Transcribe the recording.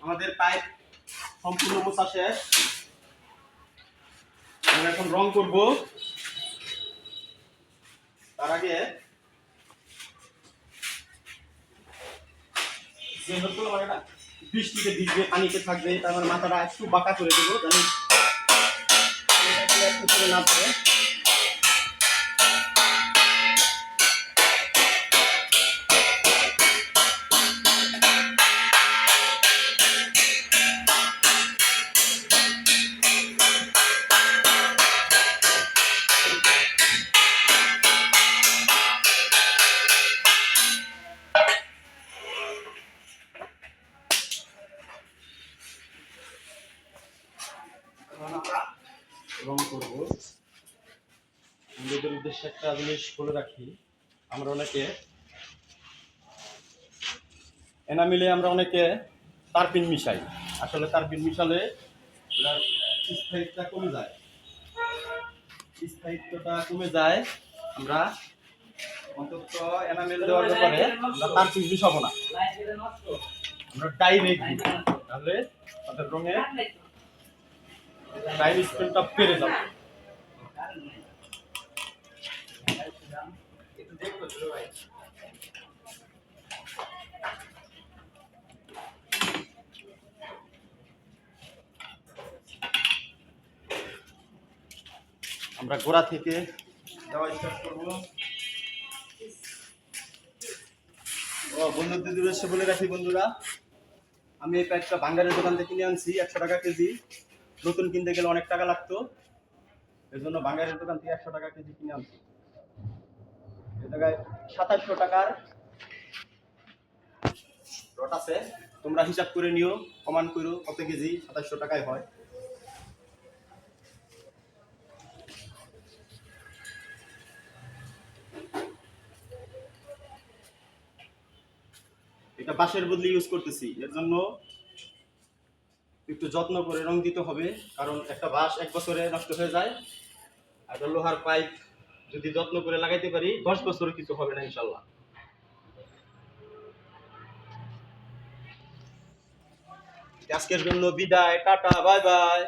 আমাদের পাইপ সম্পূর্ণ মোছা শেষ। আমরা এখন রং করব। তার আগে যেহেতু এটা বৃষ্টিতে ভিজবে, পানিতে থাকবে, তার মানে মাথাটা একটু বাঁকা করে দেবো জানি একটু না পড়ে। রং করবো। আমাদের উদ্দেশ্যে একটা জিনিস বলে রাখি, আমরা অনেকে এনামিলে আমরা অনেকে তারপিন মিশাই। আসলে তারপিন মিশালে স্থায়িত্বটা কমে যায়। স্থায়িত্বটা কমে যায়। আমরা অন্তত এনামেল দেওয়ার ব্যাপারে আমরা তারপিন মিশাবো না, আমরা ডাইরেক্ট দিব। তাহলে তাদের রঙে টাইম স্পেন্ডটা বেড়ে যাবে। আমরা গোড়া থেকে দেওয়া স্টার্ট করবো। বন্ধুদের উদ্দেশ্যে বলে রাখি বন্ধুরা, আমি এই পাইপটা বাঙ্গারের দোকান থেকে কিনে আনছি 100 টাকা কেজি। নতুন কিনতে গেলে অনেক টাকা লাগতো, এর জন্য বাঙ্গারের দোকান থেকে 100 টাকা কেজি কিনে আনছি। এই জায়গায় 2700 টাকার রড আছে, তোমরা হিসাব করে নিও, কমান করো কত কেজি 2700 টাকায় হয়। এটা বাঁশের বদলে ইউজ করতেছি, এর জন্য একটু যত্ন করে রং দিতে হবে, কারণ একটা বাঁশ 1 বছরে নষ্ট হয়ে যায়। আর লোহার পাইপ যদি যত্ন করে লাগাইতে পারি 10 বছরে কিছু হবে না ইনশাল্লাহ। আজকের জন্য বিদায়, টাটা, বাই বাই।